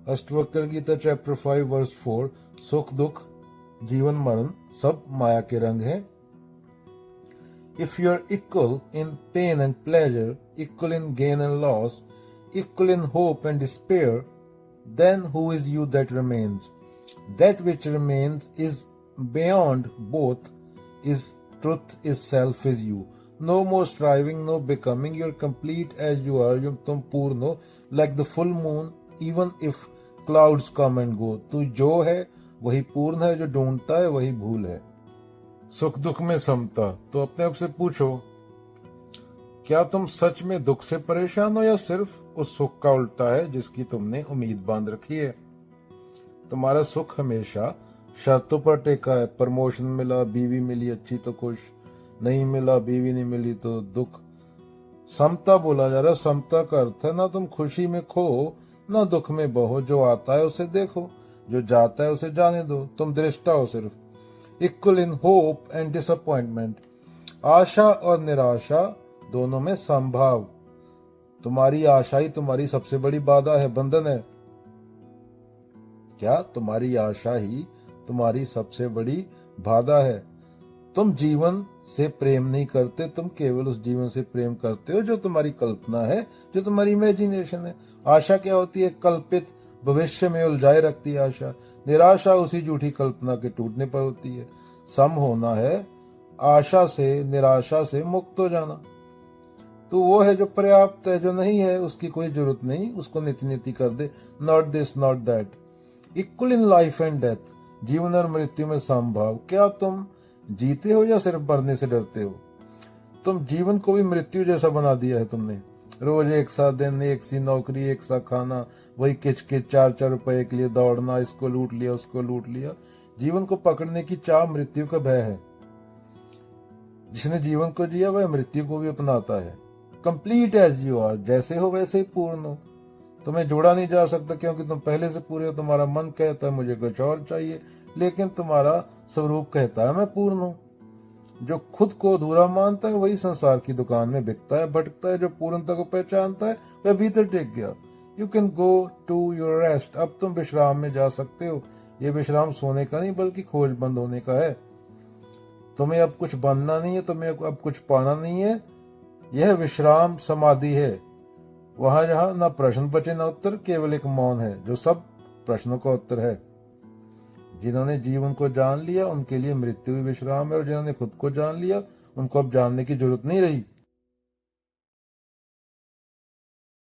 Ashtavakra Gita chapter 5 verse 4, सुख दुख जीवन मरण सब माया के रंग हैं. If you are equal in pain and pleasure, equal in gain and loss, equal in hope and despair, then who is you that remains? That which remains is beyond both, is truth, is self, is you. No more striving, no becoming. You are complete as you are. तुम पूर्ण हो, like the full moon, even if clouds come and go. तू जो है वही पूर्ण है, जो ढूंढता है वही भूल है. सुख दुख में समता. तो अपने आप से पूछो, क्या तुम सच में दुख से परेशान हो या सिर्फ उस सुख का उल्टा है जिसकी तुमने उम्मीद बांध रखी है? तुम्हारा सुख हमेशा शर्तों पर टेका है. प्रमोशन मिला, बीवी मिली अच्छी तो खुश, नहीं मिला, बीवी नहीं मिली तो दुख. समता बोला जा रहा है. समता का अर्थ है ना तुम खुशी में खो ना दुख में बहो. जो आता है उसे देखो, जो जाता है उसे जाने दो. तुम दृष्टा हो सिर्फ. Equal in hope and disappointment. आशा और निराशा दोनों में संभाव. तुम्हारी आशा ही तुम्हारी सबसे बड़ी बाधा है, बंधन है. क्या? तुम्हारी आशा ही तुम्हारी सबसे बड़ी बाधा है. तुम जीवन से प्रेम नहीं करते, तुम केवल उस जीवन से प्रेम करते हो जो तुम्हारी कल्पना है, जो तुम्हारी इमेजिनेशन है. आशा क्या होती है? कल्पित भविष्य में उलझाए रखती है आशा. निराशा उसी झूठी कल्पना के टूटने पर होती है. सम होना है आशा से, निराशा से मुक्त हो जाना. तो वो है जो पर्याप्त है, जो नहीं है उसकी कोई जरूरत नहीं, उसको नीति नीति कर दे. Not this not that. Equal in life and death. जीवन और मृत्यु में समभाव. क्या तुम जीते हो या सिर्फ मरने से डरते हो? तुम जीवन को भी मृत्यु जैसा बना दिया है तुमने. रोज एक सा दिन, एक सी नौकरी, एक सा खाना, वही किचकिच, 4-4 रुपए के लिए दौड़ना, इसको लूट लिया उसको लूट लिया. जीवन को पकड़ने की चाह मृत्यु का भय है. जिसने जीवन को जिया वह मृत्यु को भी अपनाता है. Complete as you are. जैसे हो वैसे ही पूर्ण हो. तुम्हें जोड़ा नहीं जा सकता क्योंकि तुम पहले से पूरे हो. तुम्हारा मन कहता है मुझे कुछ और चाहिए, लेकिन तुम्हारा स्वरूप कहता है मैं पूर्ण हूं. जो खुद को अधूरा मानता है वही संसार की दुकान में बिकता है, भटकता है. जो पूर्णता को पहचानता है वह भीतर टेक गया. You can go to your rest. अब तुम विश्राम में जा सकते हो. ये विश्राम सोने का नहीं बल्कि खोज बंद होने का है. तुम्हें अब कुछ बनना नहीं है, तुम्हें अब कुछ पाना नहीं है. यह विश्राम समाधि है. वहां जहां न प्रश्न बचे न उत्तर, केवल एक मौन है जो सब प्रश्नों का उत्तर है. जिन्होंने जीवन को जान लिया उनके लिए मृत्यु भी विश्राम है, और जिन्होंने खुद को जान लिया उनको अब जानने की जरूरत नहीं रही.